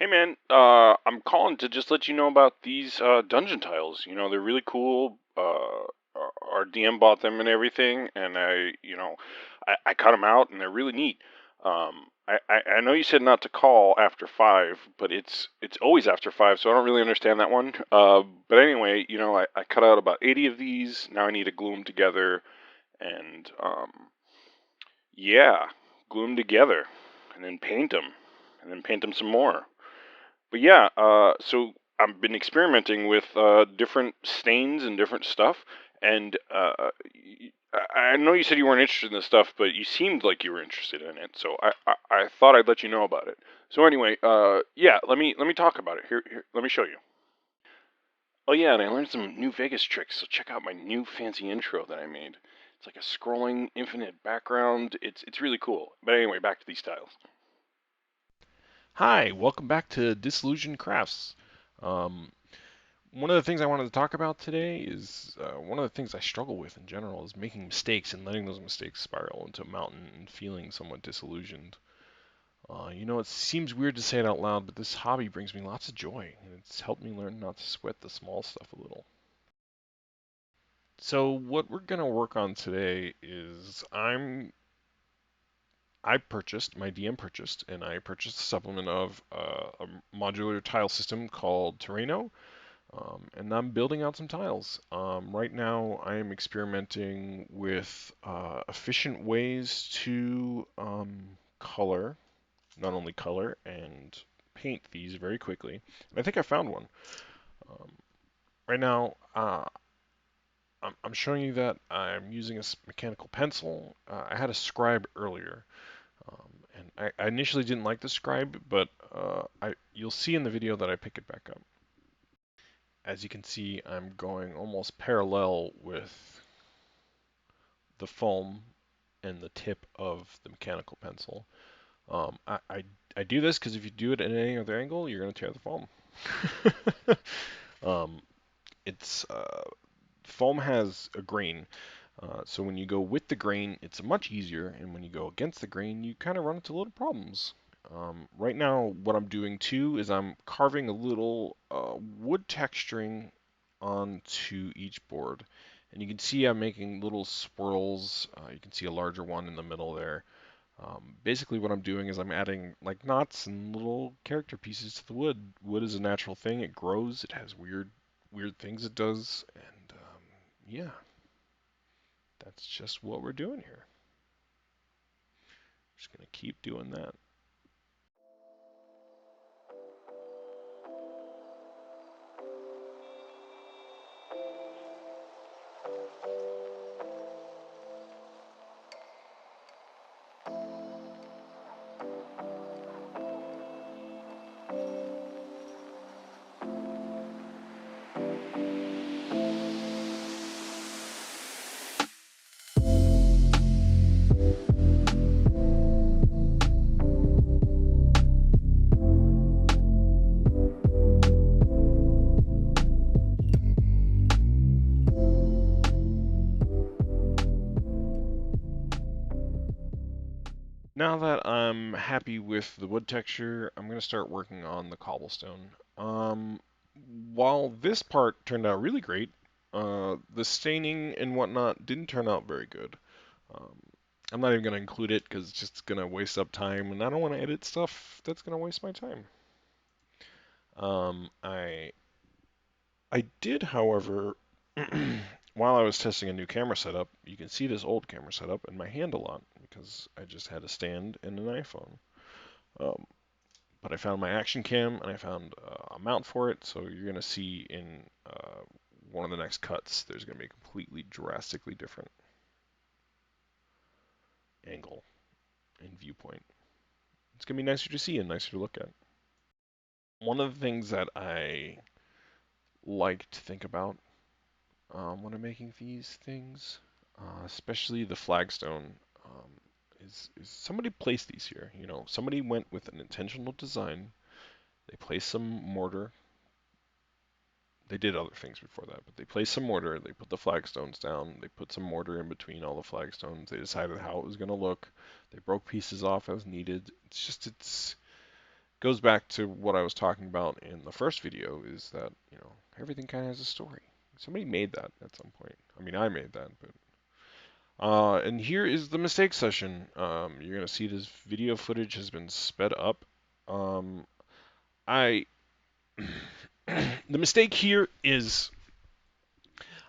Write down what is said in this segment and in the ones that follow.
Hey man, I'm calling to just let you know about these dungeon tiles. They're really cool. Our DM bought them and everything, and I cut them out, and they're really neat. I know you said not to call after 5, but it's always after 5, so I don't really understand that one. But anyway, I cut out about 80 of these. Now I need to glue them together, and yeah, glue them together, and then paint them, and then paint them some more. But yeah, so I've been experimenting with different stains and different stuff, and I know you said you weren't interested in this stuff, but you seemed like you were interested in it, so I thought I'd let you know about it. So anyway, yeah, let me talk about it. Here, let me show you. Oh yeah, and I learned some new Vegas tricks, so check out my new fancy intro that I made. It's like a scrolling infinite background. It's really cool. But anyway, back to these tiles. Hi, welcome back to Disillusioned Crafts. Um, One of the things I wanted to talk about today is one of the things I struggle with in general is making mistakes and letting those mistakes spiral into a mountain and feeling somewhat disillusioned. It seems weird to say it out loud, but this hobby brings me lots of joy, and it's helped me learn not to sweat the small stuff a little. So what we're gonna work on today is my DM purchased, and I purchased a supplement of a modular tile system called Terreno. And I'm building out some tiles. Right now, I am experimenting with efficient ways to color, not only color and paint these very quickly. And I think I found one. Um, right now, I'm showing you that I'm using a mechanical pencil. I had a scribe earlier, and I initially didn't like the scribe, but you'll see in the video that I pick it back up. As you can see, I'm going almost parallel with the foam and the tip of the mechanical pencil. I do this because if you do it at any other angle, you're going to tear the foam. um, it's Foam has a grain, so when you go with the grain, it's much easier, and when you go against the grain, you kind of run into little problems. Right now, what I'm doing too is I'm carving a little wood texturing onto each board. And you can see I'm making little swirls. You can see a larger one in the middle there. Basically, what I'm doing is I'm adding like knots and little character pieces to the wood. Wood is a natural thing. It grows. It has weird things it does. And yeah, that's just what we're doing here. Just gonna keep doing that. Now that I'm happy with the wood texture, I'm going to start working on the cobblestone. Um, while this part turned out really great, the staining and whatnot didn't turn out very good. Um, I'm not even going to include it because it's just going to waste up time, and I don't want to edit stuff that's going to waste my time. Um, I I did, however, while I was testing a new camera setup, you can see this old camera setup in my hand a lot because I just had a stand and an iPhone. Um, but I found my action cam and I found a mount for it, so you're going to see in one of the next cuts, there's going to be a completely drastically different angle and viewpoint. It's going to be nicer to see and nicer to look at. One of the things that I like to think about when I'm making these things, especially the flagstone, um, is somebody placed these here. Somebody went with an intentional design. They placed some mortar. They did other things before that, but they placed some mortar. They put the flagstones down. They put some mortar in between all the flagstones. They decided how it was going to look. They broke pieces off as needed. It goes back to what I was talking about in the first video, is that, everything kind of has a story. Somebody made that at some point. I mean, I made that, but and here is the mistake session. You're gonna see this video footage has been sped up. I the mistake here is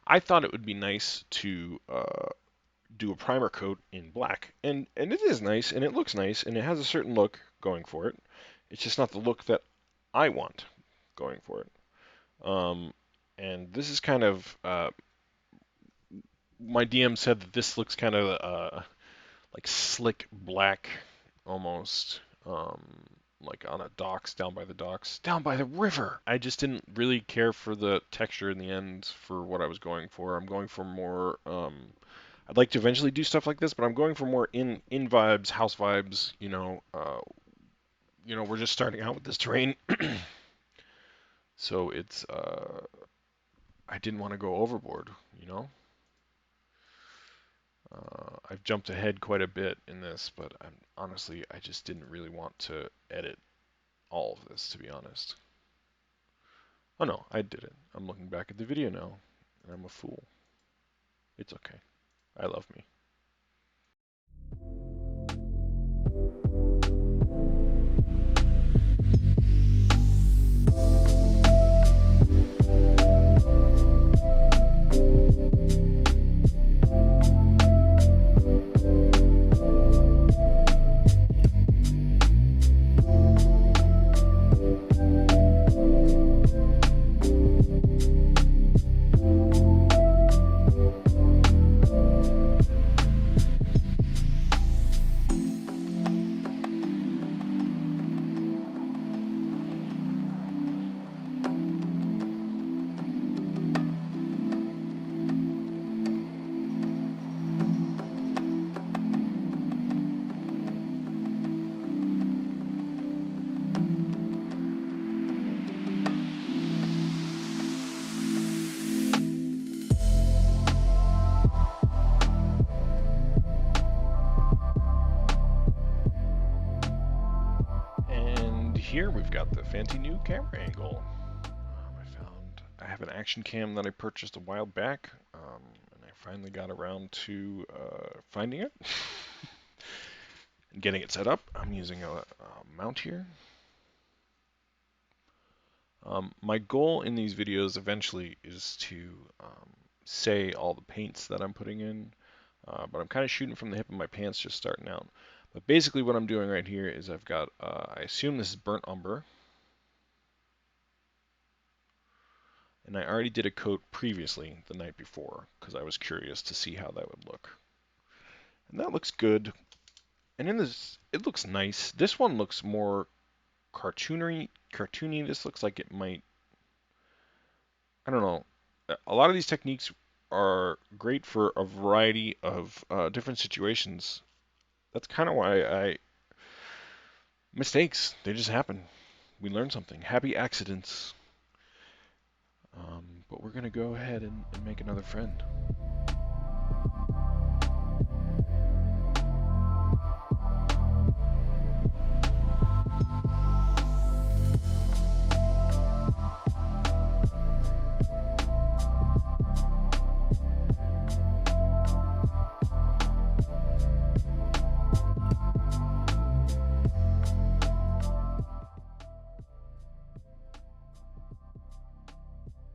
I thought it would be nice to do a primer coat in black, and it is nice, and it looks nice, and it has a certain look going for it. It's just not the look that I want going for it. And this is kind of my DM said that this looks kind of like slick black almost, like on a docks, down by the docks, down by the river. I just didn't really care for the texture in the end for what I was going for. I'm going for more. I'd like to eventually do stuff like this, but I'm going for more in vibes, house vibes. We're just starting out with this terrain, so it's I didn't want to go overboard. I've jumped ahead quite a bit in this, but honestly, I just didn't really want to edit all of this, to be honest. Oh no, I did it. I'm looking back at the video now, and I'm a fool. It's okay. I love me. And here we've got the fancy new camera angle. I have an action cam that I purchased a while back, and I finally got around to finding it and getting it set up. I'm using a mount here. My goal in these videos eventually is to say all the paints that I'm putting in, but I'm kind of shooting from the hip of my pants just starting out. But basically what I'm doing right here is I've got, I assume this is burnt umber, and I already did a coat previously the night before because I was curious to see how that would look. And that looks good. And in this, it looks nice. This one looks more cartoony. This looks like it might, I don't know. A lot of these techniques are great for a variety of different situations. That's kind of why mistakes, they just happen. We learn something. Happy accidents. But we're going to go ahead and make another friend.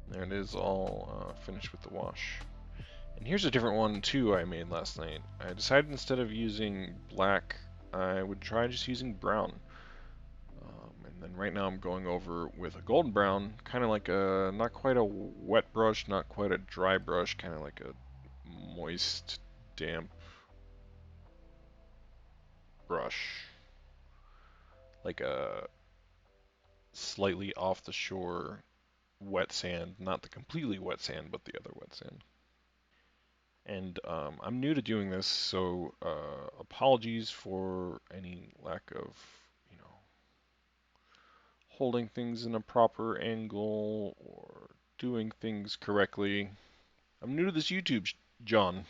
There it is, all finished with the wash. And here's a different one too I made last night. I decided instead of using black, I would try just using brown. And then right now I'm going over with a golden brown, kind of like a, not quite a wet brush, not quite a dry brush, kind of like a moist, damp brush. Like a slightly off the shore wet sand, not the completely wet sand, but the other wet sand. And I'm new to doing this, so apologies for any lack of, holding things in a proper angle or doing things correctly. I'm new to this YouTube, John.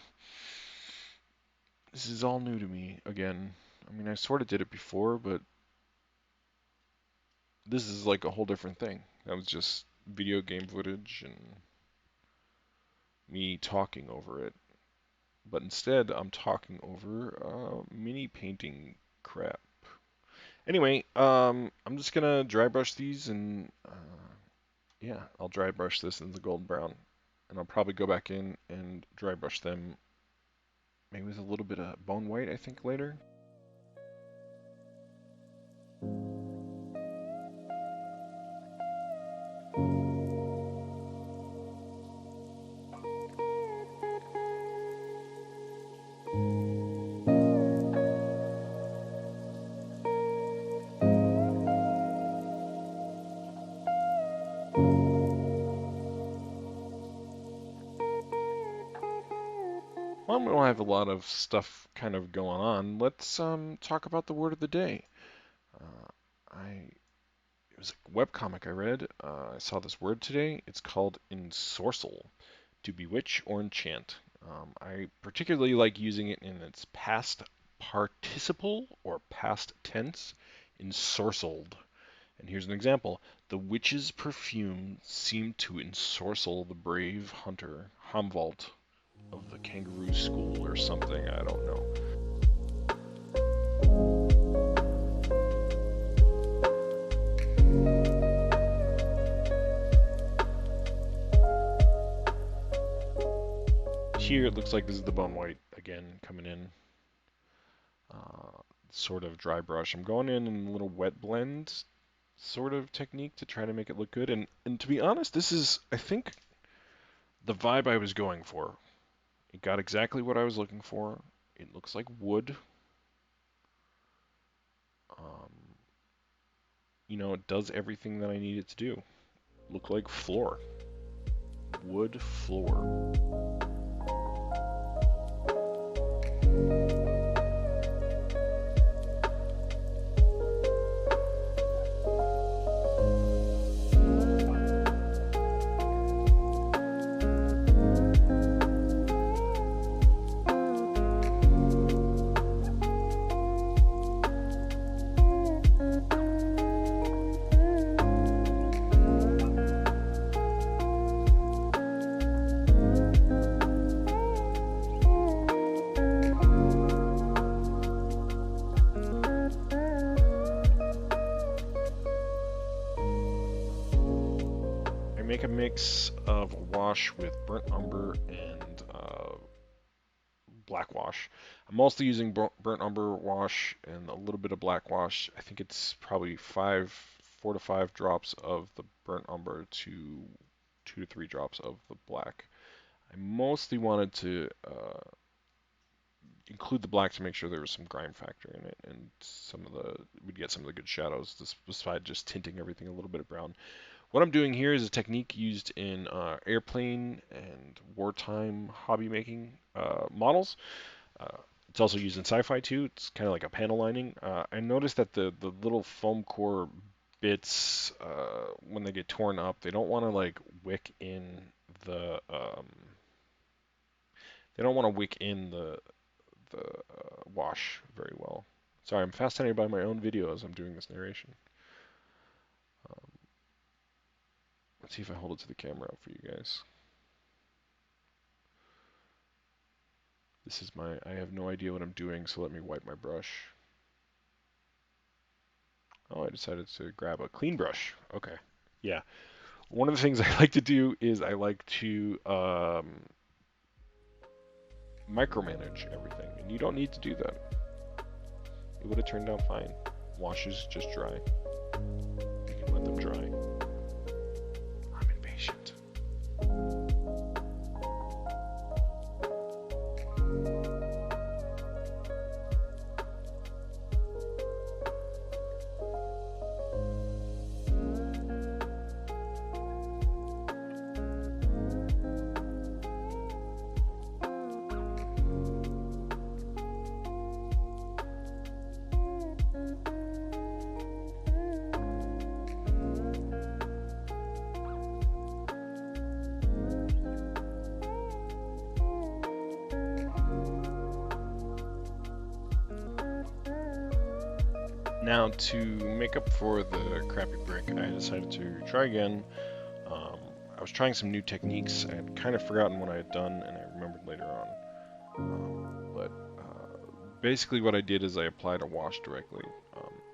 This is all new to me again. I mean, I sort of did it before, but this is like a whole different thing. That was just video game footage and me talking over it. But instead, I'm talking over mini painting crap. Anyway, I'm just gonna dry brush these and yeah, I'll dry brush this in the gold brown, and I'll probably go back in and dry brush them maybe with a little bit of bone white, I think, later. Well, we don't have a lot of stuff kind of going on. Let's talk about the word of the day. It was a webcomic I read. I saw this word today. It's called ensorcel, to bewitch or enchant. I particularly like using it in its past participle or past tense, ensorcelled. And here's an example. The witch's perfume seemed to ensorcel the brave hunter, Hamvalt, of the kangaroo school or something, I don't know. Here it looks like this is the bone white again coming in. Sort of dry brush. I'm going in a little wet blend sort of technique to try to make it look good. And to be honest, this is, I think, the vibe I was going for. It got exactly what I was looking for. It looks like wood. You know, it does everything that I need it to do. Look like floor. Wood floor. Make a mix of wash with burnt umber and black wash. I'm mostly using burnt umber wash and a little bit of black wash. I think it's probably 4 to 5 drops of the burnt umber to 2 to 3 drops of the black. I mostly wanted to include the black to make sure there was some grime factor in it, and we'd get some of the good shadows, besides just tinting everything a little bit of brown. What I'm doing here is a technique used in airplane and wartime hobby making models. It's also used in sci-fi too. It's kind of like a panel lining. I noticed that the little foam core bits, when they get torn up, they don't want to like wick in the wash very well. Sorry, I'm fascinated by my own video as I'm doing this narration. Let's see if I hold it to the camera for you guys. I have no idea what I'm doing, so let me wipe my brush. Oh, I decided to grab a clean brush. Okay, yeah. One of the things I like to do is I like to micromanage everything, and you don't need to do that. It would have turned out fine. Washes just dry. You can let them dry. I'm impatient. Now, to make up for the crappy brick, I decided to try again. I was trying some new techniques. I had kind of forgotten what I had done, and I remembered later on. But basically what I did is I applied a wash directly.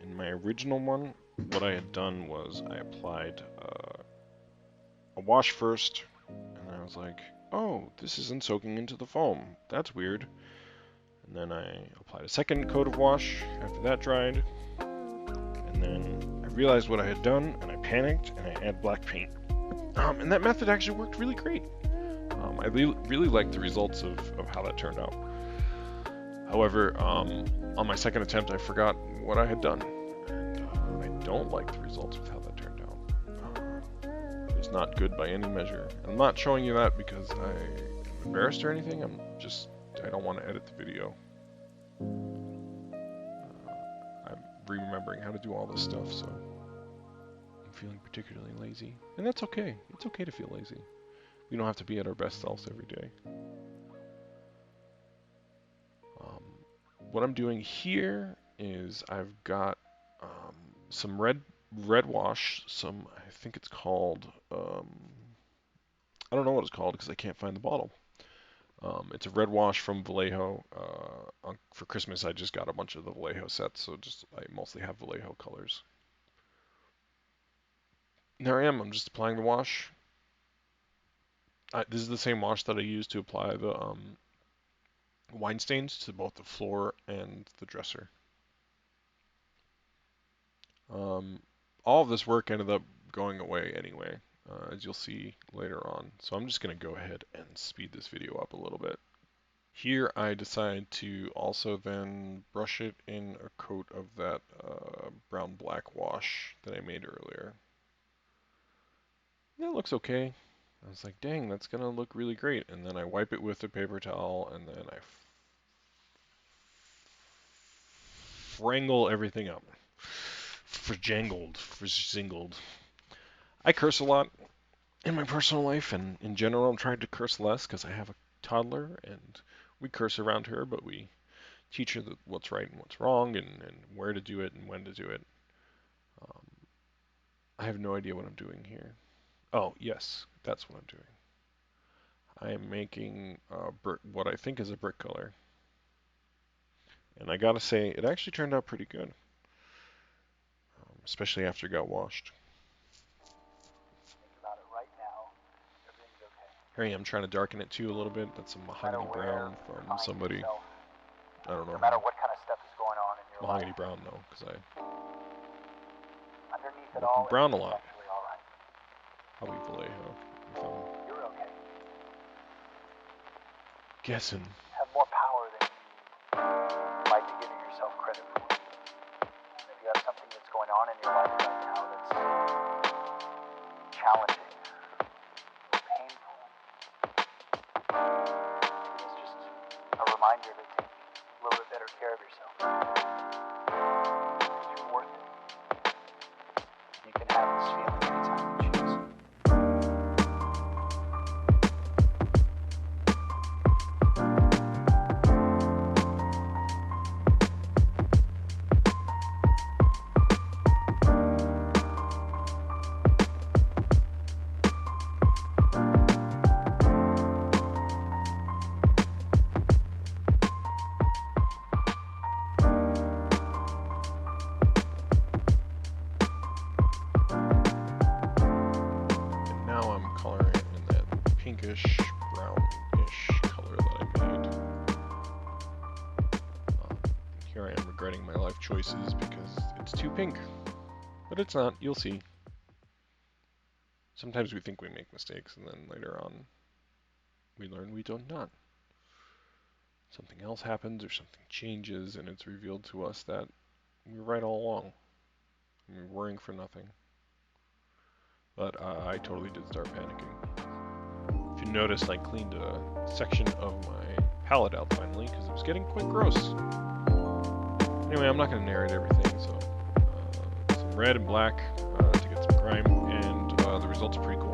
In my original one, what I had done was I applied a wash first, and I was like, oh, this isn't soaking into the foam. That's weird. And then I applied a second coat of wash after that dried, and then I realized what I had done, and I panicked, and I added black paint. And that method actually worked really great. I really liked the results of how that turned out. However, on my second attempt, I forgot what I had done, and I don't like the results of how that turned out. It's not good by any measure. I'm not showing you that because I'm embarrassed or anything. I don't want to edit the video. I'm remembering how to do all this stuff, so I'm feeling particularly lazy. And that's okay. It's okay to feel lazy. We don't have to be at our best selves every day. What I'm doing here is I've got some red wash, I think it's called, I don't know what it's called because I can't find the bottle. It's a red wash from Vallejo. For Christmas, I just got a bunch of the Vallejo sets, so I mostly have Vallejo colors. And there I am. I'm just applying the wash. This is the same wash that I used to apply the wine stains to both the floor and the dresser. All of this work ended up going away anyway, as you'll see later on. So I'm just going to go ahead and speed this video up a little bit. Here I decide to also then brush it in a coat of that brown-black wash that I made earlier. That looks okay. I was like, dang, that's going to look really great. And then I wipe it with a paper towel, and then I wrangle everything up. Verzingled. I curse a lot in my personal life, and in general I'm trying to curse less because I have a toddler, and we curse around her, but we teach her what's right and what's wrong, and where to do it and when to do it. I have no idea what I'm doing here. Oh, yes, that's what I'm doing. I am making what I think is a brick color. And I gotta say, it actually turned out pretty good. Especially after it got washed. Here I am trying to darken it too a little bit. That's a mahogany brown from somebody. I don't know. No matter what kind of stuff is going on in your mahogany brown though, because I underneath it all brown a lot. Probably Vallejo. You're okay. Guessing. Have more power than you might be giving yourself credit for. If you have something that's going on in your life right now that's challenging, painful, it's just a reminder to take a little bit better care of yourself. It's worth it. You can have this feeling anytime you choose. Pinkish, brownish color that I made. Here I am regretting my life choices because it's too pink. But it's not, you'll see. Sometimes we think we make mistakes and then later on we learn we do not. Something else happens or something changes and it's revealed to us that we were right all along. We were worrying for nothing. But I totally did start panicking. If you notice, I cleaned a section of my palette out finally because it was getting quite gross. Anyway, I'm not going to narrate everything, so some red and black to get some grime, and the results are pretty cool.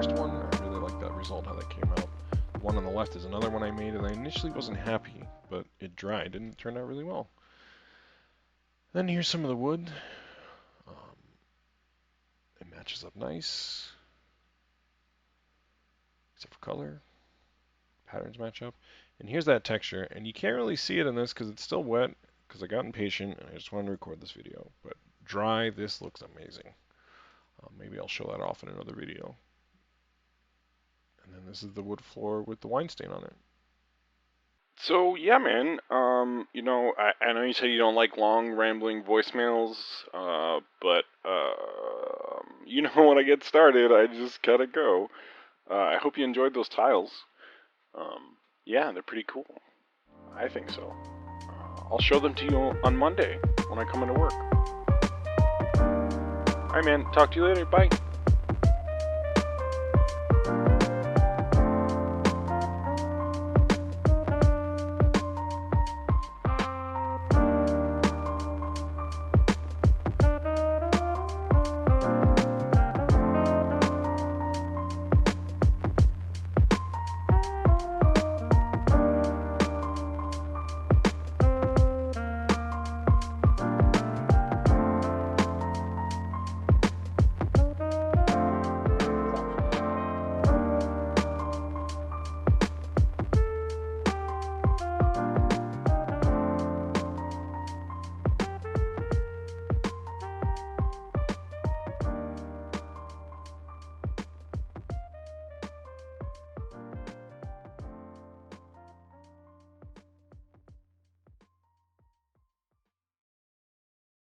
first one. I really like that result, how that came out. The one on the left is another one I made, and I initially wasn't happy, but it dried and it turned out really well. Then here's some of the wood. It matches up nice, except for color. Patterns match up. And here's that texture, and you can't really see it in this because it's still wet, because I got impatient and I just wanted to record this video. But dry, this looks amazing. Maybe I'll show that off in another video. And then this is the wood floor with the wine stain on it. So yeah, man. I know you said you don't like long rambling voicemails, but when I get started, I just gotta go. I hope you enjoyed those tiles. Yeah, they're pretty cool. I think so. I'll show them to you on Monday when I come into work. Alright, man. Talk to you later. Bye.